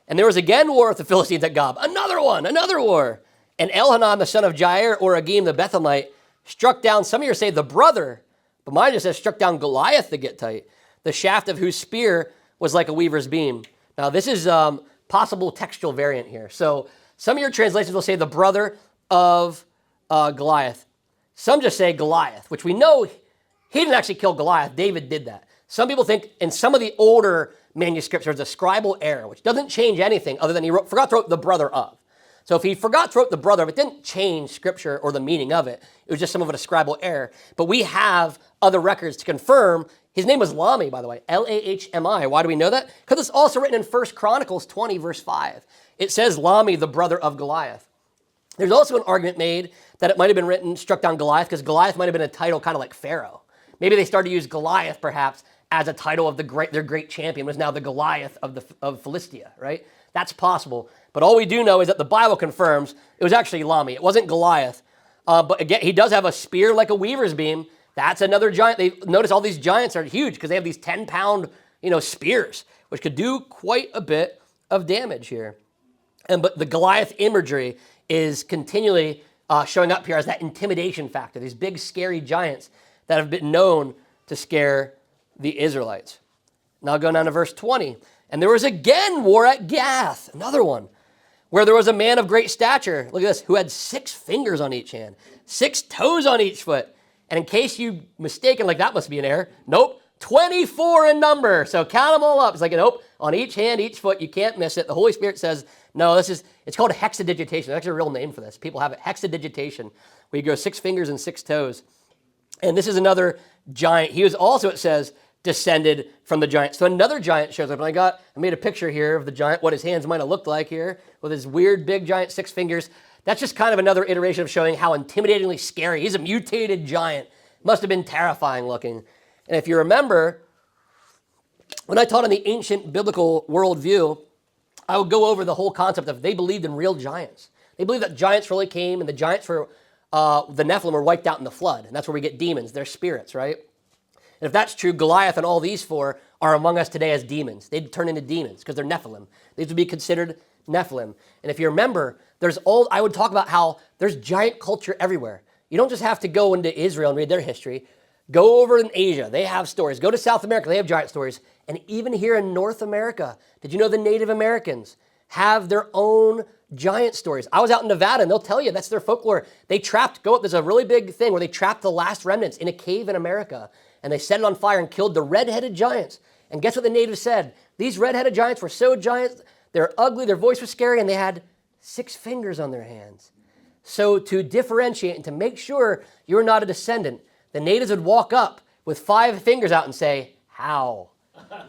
And there was again war with the Philistines at Gob. Another one, another war. And Elhanan, the son of Jair, or Agim the Bethlehemite, struck down, some of you say the brother, but mine just says struck down Goliath the Gittite, the shaft of whose spear was like a weaver's beam. Now this is possible textual variant here. So some of your translations will say the brother of Goliath. Some just say Goliath, which we know he didn't actually kill Goliath. David did that. Some people think in some of the older manuscripts there's a scribal error, which doesn't change anything other than he forgot to write the brother of. So if he forgot to write the brother of, it didn't change scripture or the meaning of it. It was just some of it a scribal error. But we have other records to confirm. His name was Lahmi, by the way, Lahmi. Why do we know that? Because it's also written in 1 Chronicles 20, verse 5. It says Lahmi, the brother of Goliath. There's also an argument made that it might have been written, struck down Goliath, because Goliath might have been a title kind of like Pharaoh. Maybe they started to use Goliath, perhaps, as a title of their great champion, was now the Goliath of Philistia, right? That's possible. But all we do know is that the Bible confirms it was actually Lahmi. It wasn't Goliath. But again, he does have a spear like a weaver's beam. That's another giant. Notice all these giants are huge because they have these 10-pound, spears, which could do quite a bit of damage here. But the Goliath imagery is continually showing up here as that intimidation factor, these big, scary giants that have been known to scare the Israelites. Now go down to verse 20. And there was again war at Gath, another one, where there was a man of great stature, look at this, who had 6 fingers on each hand, 6 toes on each foot. And in case you mistaken, like that must be an error, nope, 24 in number. So count them all up. It's like, nope, on each hand, each foot, you can't miss it. The Holy Spirit says, no, it's called hexadigitation. That's actually a real name for this. People have it, hexadigitation, where you go 6 fingers and 6 toes. And this is another giant. He was also, it says, descended from the giant. So another giant shows up. And I made a picture here of the giant, what his hands might have looked like here, with his weird big giant 6 fingers. That's just kind of another iteration of showing how intimidatingly scary. He's a mutated giant. Must have been terrifying looking. And if you remember, when I taught on the ancient biblical worldview, I would go over the whole concept of they believed in real giants. They believed that giants really came and the giants were, the Nephilim were wiped out in the flood. And that's where we get demons. They're spirits, right? And if that's true, Goliath and all these 4 are among us today as demons. They'd turn into demons because they're Nephilim. These would be considered Nephilim. And if you remember, I would talk about how there's giant culture everywhere. You don't just have to go into Israel and read their history. Go over in Asia. They have stories. Go to South America. They have giant stories. And even here in North America, did you know the Native Americans have their own giant stories? I was out in Nevada, and they'll tell you that's their folklore. There's a really big thing where they trapped the last remnants in a cave in America, and they set it on fire and killed the red-headed giants. And guess what the natives said? These red-headed giants were so giant, they're ugly, their voice was scary, and they had 6 fingers on their hands. So to differentiate and to make sure you're not a descendant, the natives would walk up with 5 fingers out and say, how?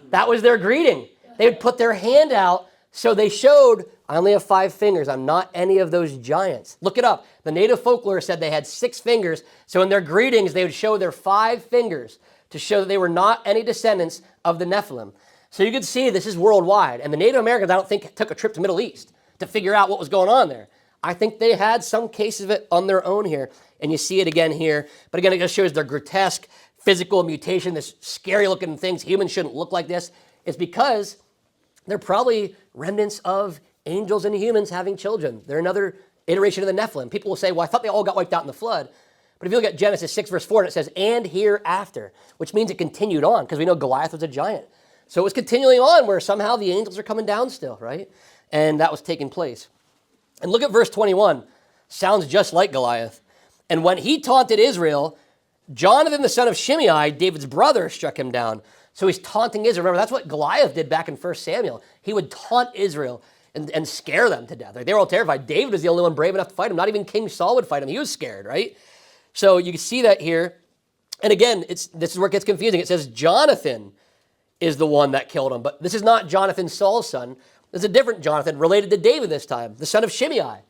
That was their greeting. They would put their hand out so they showed, I only have 5 fingers. I'm not any of those giants. Look it up. The native folklore said they had 6 fingers. So in their greetings, they would show their 5 fingers to show that they were not any descendants of the Nephilim. So you could see this is worldwide. And the Native Americans, I don't think, took a trip to Middle East to figure out what was going on there. I think they had some cases of it on their own here, and you see it again here. But again, it just shows their grotesque physical mutation, this scary looking things. Humans shouldn't look like this. It's because they're probably remnants of angels and humans having children. They're another iteration of the Nephilim. People will say, well, I thought they all got wiped out in the flood. But if you look at Genesis 6, verse 4, and it says, and hereafter, which means it continued on, because we know Goliath was a giant. So it was continuing on where somehow the angels are coming down still, right? And that was taking place. And look at verse 21. Sounds just like Goliath. And when he taunted Israel, Jonathan, the son of Shimei, David's brother, struck him down. So he's taunting Israel. Remember, that's what Goliath did back in 1 Samuel. He would taunt Israel and scare them to death. Like, they were all terrified. David was the only one brave enough to fight him. Not even King Saul would fight him. He was scared, right? So you can see that here. And again, this is where it gets confusing. It says Jonathan is the one that killed him. But this is not Jonathan, Saul's son. There's a different Jonathan related to David this time, the son of Shimei.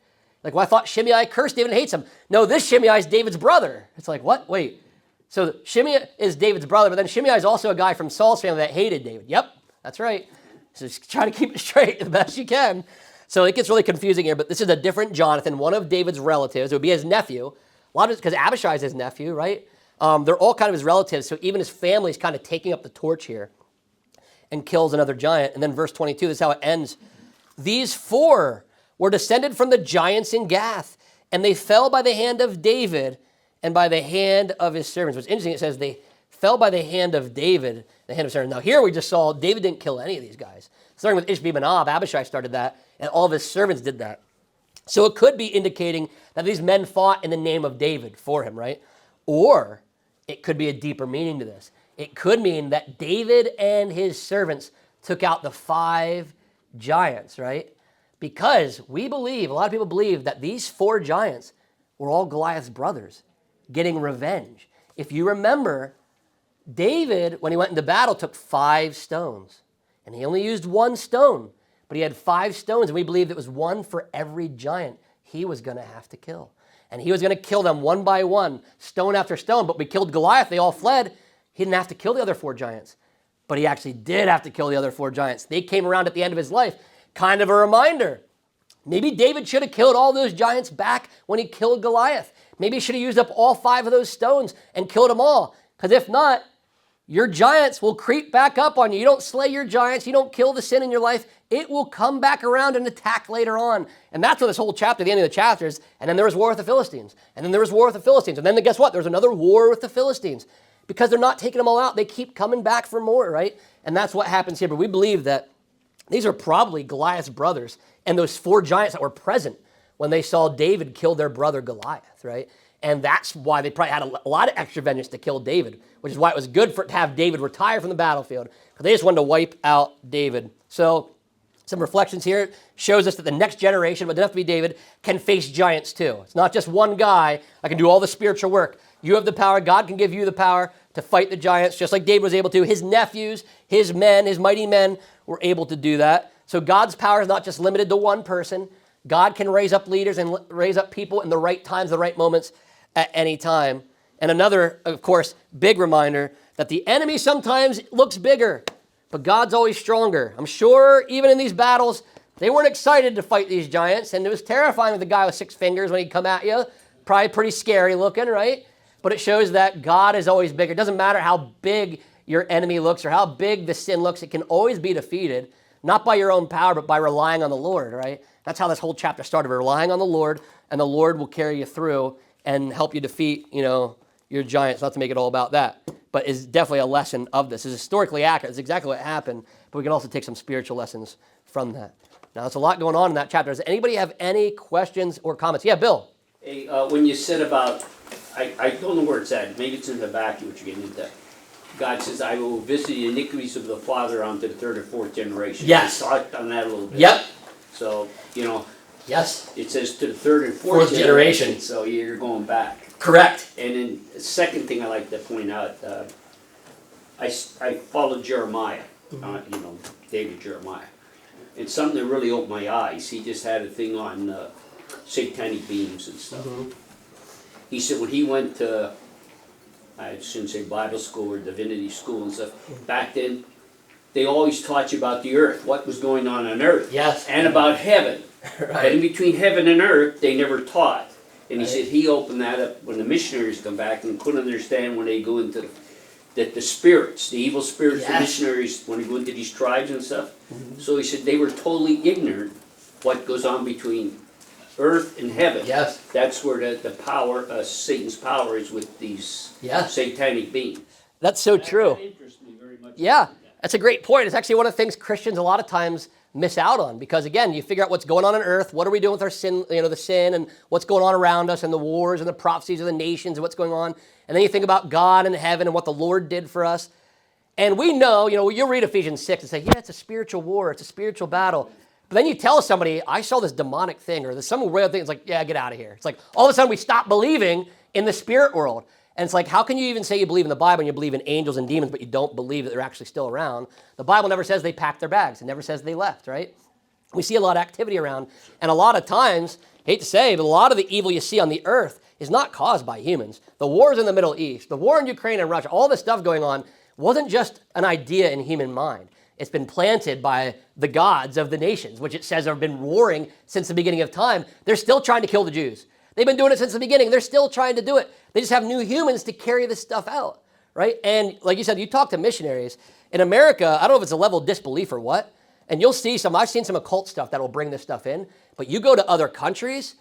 Like, well, I thought Shimei cursed David and hates him. No, this Shimei is David's brother. It's like, what? Wait. So Shimei is David's brother, but then Shimei is also a guy from Saul's family that hated David. Yep, that's right. So just try to keep it straight the best you can. So it gets really confusing here, but this is a different Jonathan, one of David's relatives. It would be his nephew. A lot of it's because Abishai is his nephew, right? They're all kind of his relatives, so even his family is kind of taking up the torch here and kills another giant. And then verse 22, this is how it ends. These four were descended from the giants in Gath, and they fell by the hand of David and by the hand of his servants. What's interesting, it says they fell by the hand of David, the hand of his servants. Now here we just saw David didn't kill any of these guys. Starting with Ishbi-Benob, Abishai started that, and all of his servants did that. So it could be indicating that these men fought in the name of David for him, right? Or it could be a deeper meaning to this. It could mean that David and his servants took out the 5 giants, right? Because we believe, a lot of people believe that these 4 giants were all Goliath's brothers getting revenge. If you remember, David, when he went into battle, took 5 stones. And he only used 1 stone, but he had 5 stones, and we believe it was 1 for every giant he was going to have to kill. And he was going to kill them one by one, stone after stone. But we killed Goliath. They all fled. He didn't have to kill the other 4 giants. But he actually did have to kill the other 4 giants. They came around at the end of his life. Kind of a reminder. Maybe David should have killed all those giants back when he killed Goliath. Maybe he should have used up all 5 of those stones and killed them all. Because if not, your giants will creep back up on you. You don't slay your giants. You don't kill the sin in your life. It will come back around and attack later on. And that's what this whole chapter, the end of the chapter is. And then there was war with the Philistines. And then there was war with the Philistines. And then guess what? There's another war with the Philistines. Because they're not taking them all out. They keep coming back for more, right? And that's what happens here. But we believe that these are probably Goliath's brothers and those 4 giants that were present when they saw David kill their brother Goliath, right? And that's why they probably had a lot of extra vengeance to kill David, which is why it was good to have David retire from the battlefield, because they just wanted to wipe out David. So some reflections here shows us that the next generation, but it doesn't have to be David, can face giants too. It's not just one guy that can do all the spiritual work. You have the power. God can give you the power to fight the giants, just like David was able to. His nephews, his men, his mighty men were able to do that. So God's power is not just limited to one person. God can raise up leaders and raise up people in the right times, the right moments at any time. And another, of course, big reminder that the enemy sometimes looks bigger, but God's always stronger. I'm sure even in these battles, they weren't excited to fight these giants, and it was terrifying with the guy with 6 fingers when he'd come at you. Probably pretty scary looking, right? But it shows that God is always bigger. It doesn't matter how big your enemy looks or how big the sin looks. It can always be defeated, not by your own power, but by relying on the Lord, right? That's how this whole chapter started, relying on the Lord, and the Lord will carry you through and help you defeat, your giants. Not to make it all about that, but it's definitely a lesson of this. It's historically accurate. It's exactly what happened, but we can also take some spiritual lessons from that. Now, there's a lot going on in that chapter. Does anybody have any questions or comments? Yeah, Bill. Hey, when you said about, I don't know where it's at, maybe it's in the back, what you're getting into. God says, I will visit the iniquities of the father onto the 3rd or 4th generation. Yes. I talked on that a little bit. Yep. So, yes, it says to the 3rd and 4th generation. So you're going back. Correct. And then the second thing I like to point out, I followed Jeremiah, David Jeremiah. And something that really opened my eyes, he just had a thing on satanic beings and stuff. Mm-hmm. He said when he went to, I shouldn't say Bible school or divinity school and stuff, back then, they always taught you about the earth, what was going on earth. Yes. And about heaven. But in between heaven and earth, they never taught. And he Right. said he opened that up when the missionaries come back and couldn't understand when they go into that the spirits, the evil spirits, the Yes. missionaries, when they go into these tribes and stuff. So he said they were totally ignorant what goes on between earth and heaven. Yes. That's where the power, Satan's power is with these Yes. satanic beings. That's so true. That interests me very much. Yeah, that's a great point. It's actually one of the things Christians a lot of times miss out on, because again, you figure out what's going on earth, what are we doing with our sin, the sin, and what's going on around us, and the wars and the prophecies of the nations and what's going on. And then you think about God and heaven and what the Lord did for us. And we know, you'll read Ephesians 6 and say, yeah, it's a spiritual war, it's a spiritual battle. But then you tell somebody, I saw this demonic thing, or there's some real thing, it's like, yeah, get out of here. It's like, all of a sudden we stop believing in the spirit world. And it's like, how can you even say you believe in the Bible and you believe in angels and demons, but you don't believe that they're actually still around? The Bible never says they packed their bags. It never says they left, right? We see a lot of activity around. And a lot of times, hate to say, but a lot of the evil you see on the earth is not caused by humans. The wars in the Middle East, the war in Ukraine and Russia, all this stuff going on wasn't just an idea in human mind. It's been planted by the gods of the nations, which it says have been warring since the beginning of time. They're still trying to kill the Jews. They've been doing it since the beginning. They're still trying to do it. They just have new humans to carry this stuff out, right? And like you said, you talk to missionaries. In America, I don't know if it's a level of disbelief or what, and you'll see I've seen some occult stuff that will bring this stuff in, but you go to other countries,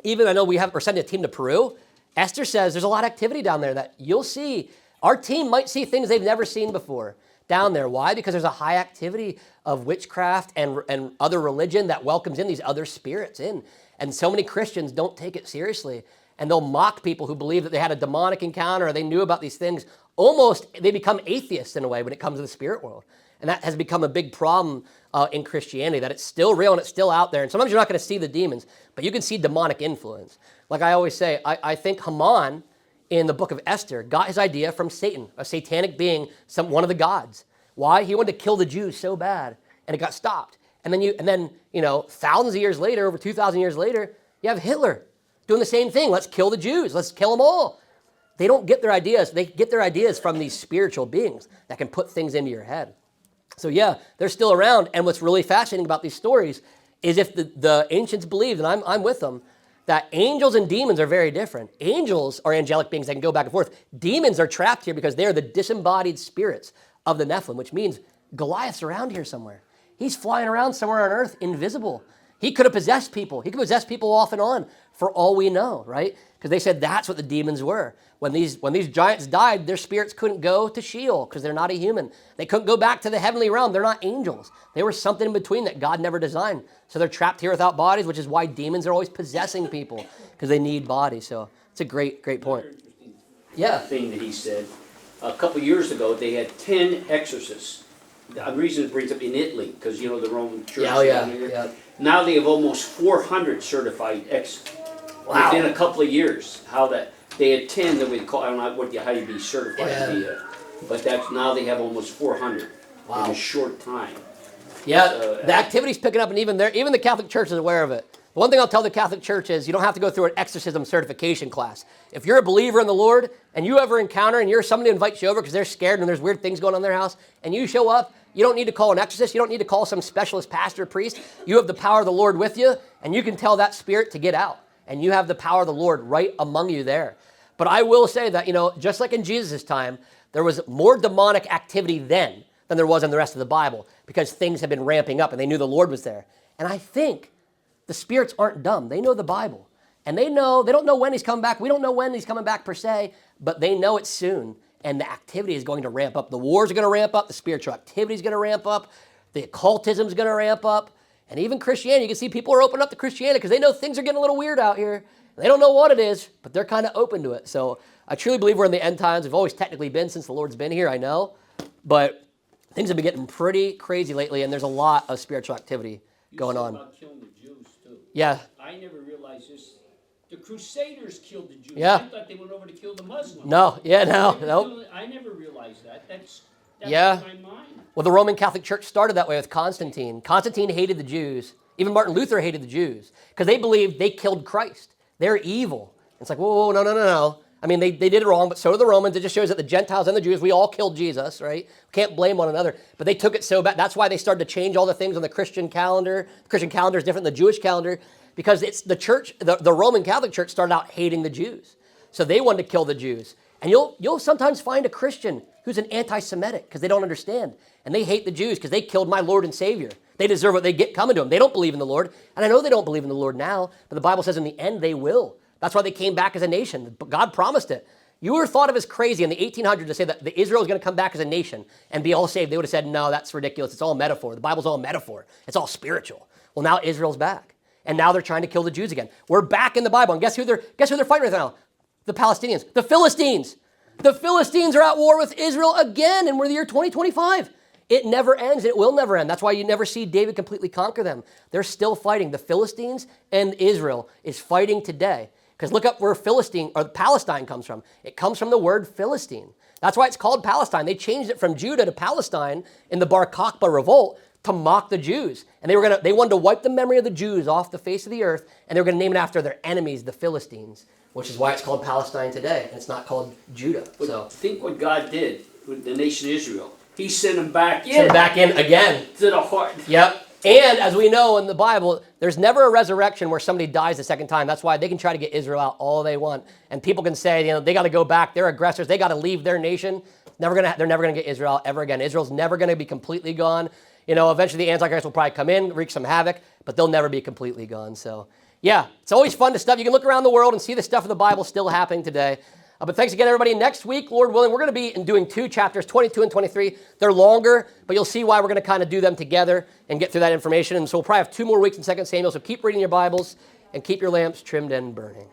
even I know we're sending a team to Peru. Esther says there's a lot of activity down there that you'll see. Our team might see things they've never seen before down there. Why? Because there's a high activity of witchcraft and other religion that welcomes in these other spirits in. And so many Christians don't take it seriously. And they'll mock people who believe that they had a demonic encounter or they knew about these things. Almost, they become atheists in a way when it comes to the spirit world. And that has become a big problem in Christianity, that it's still real and it's still out there. And sometimes you're not going to see the demons, but you can see demonic influence. Like I always say, I think Haman in the book of Esther got his idea from Satan, a satanic being, one of the gods. Why? He wanted to kill the Jews so bad, and it got stopped. And then thousands of years later, over 2,000 years later, you have Hitler doing the same thing. Let's kill the Jews. Let's kill them all. They don't get their ideas. They get their ideas from these spiritual beings that can put things into your head. So yeah, they're still around. And what's really fascinating about these stories is if the ancients believed, and I'm with them, that angels and demons are very different. Angels are angelic beings that can go back and forth. Demons are trapped here because they are the disembodied spirits of the Nephilim, which means Goliath's around here somewhere. He's flying around somewhere on earth, invisible. He could have possessed people. He could possess people off and on for all we know, right? Because they said that's what the demons were. When these giants died, their spirits couldn't go to Sheol because they're not a human. They couldn't go back to the heavenly realm. They're not angels. They were something in between that God never designed. So they're trapped here without bodies, which is why demons are always possessing people, because they need bodies. So it's a great point. Yeah. Thing that he said. A couple years ago, they had 10 exorcists. The reason it brings up in Italy, because the Roman Church. Yeah. Now they have almost 400 certified Wow. Within a couple of years. They had 10 that we call, I don't know how you be certified to be, but now they have almost 400 in a short time. Yeah, So, the activity's picking up, and even the Catholic Church is aware of it. The one thing I'll tell the Catholic Church is you don't have to go through an exorcism certification class. If you're a believer in the Lord and you ever encounter and somebody invites you over because they're scared and there's weird things going on in their house, and you show up, you don't need to call an exorcist. You don't need to call some specialist pastor or priest. You have the power of the Lord with you, and you can tell that spirit to get out. And you have the power of the Lord right among you there. But I will say that, just like in Jesus' time, there was more demonic activity then than there was in the rest of the Bible because things had been ramping up and they knew the Lord was there. And I think the spirits aren't dumb. They know the Bible. And they don't know when he's coming back. We don't know when he's coming back per se, but they know it's soon. And the activity is going to ramp up. The wars are going to ramp up. The spiritual activity is going to ramp up. The occultism is going to ramp up. And even Christianity, you can see people are opening up to Christianity because they know things are getting a little weird out here. They don't know what it is, but they're kind of open to it. So I truly believe we're in the end times. We've always technically been since the Lord's been here, I know. But things have been getting pretty crazy lately, and there's a lot of spiritual activity going on. About killing the Jews, too. Yeah. I never realized this. The Crusaders killed the Jews. Yeah. I thought they went over to kill the Muslims. No. I never realized that. That's Yeah. in my mind. Well, the Roman Catholic Church started that way with Constantine. Constantine hated the Jews. Even Martin Luther hated the Jews because they believed they killed Christ. They're evil. It's like, whoa, no. I mean, they did it wrong, but so did the Romans. It just shows that the Gentiles and the Jews, we all killed Jesus, right? Can't blame one another. But they took it so bad. That's why they started to change all the things on the Christian calendar. The Christian calendar is different than the Jewish calendar because it's the church, the Roman Catholic Church started out hating the Jews. So they wanted to kill the Jews. And you'll sometimes find a Christian who's an anti-Semitic because they don't understand. And they hate the Jews because they killed my Lord and Savior. They deserve what they get coming to them. They don't believe in the Lord. And I know they don't believe in the Lord now, but the Bible says in the end they will. That's why they came back as a nation. God promised it. You were thought of as crazy in the 1800s to say that the Israel is going to come back as a nation and be all saved. They would have said, no, that's ridiculous. It's all a metaphor. The Bible's all a metaphor. It's all spiritual. Well, now Israel's back. And now they're trying to kill the Jews again. We're back in the Bible. And guess who they're fighting with now? The Palestinians. The Philistines. The Philistines are at war with Israel again, and we're in the year 2025. It never ends. It will never end. That's why you never see David completely conquer them. They're still fighting. The Philistines and Israel is fighting today. Because look up where Palestine comes from. It comes from the word Philistine. That's why it's called Palestine. They changed it from Judah to Palestine in the Bar Kokhba revolt to mock the Jews. And they wanted to wipe the memory of the Jews off the face of the earth, and they were going to name it after their enemies, the Philistines, which is why it's called Palestine today, and it's not called Judah. So think what God did with the nation Israel. He sent them back in. Sent them back in again. To the heart. Yep. And as we know in the Bible, there's never a resurrection where somebody dies the second time. That's why they can try to get Israel out all they want. And people can say, they got to go back. They're aggressors. They got to leave their nation. They're never going to get Israel out ever again. Israel's never going to be completely gone. Eventually the Antichrist will probably come in, wreak some havoc, but they'll never be completely gone. So, yeah, it's always fun to stuff. You can look around the world and see the stuff of the Bible still happening today. But thanks again, everybody. Next week, Lord willing, we're going to be doing 2 chapters, 22 and 23. They're longer, but you'll see why we're going to kind of do them together and get through that information. And so we'll probably have 2 more weeks in 2 Samuel. So keep reading your Bibles and keep your lamps trimmed and burning.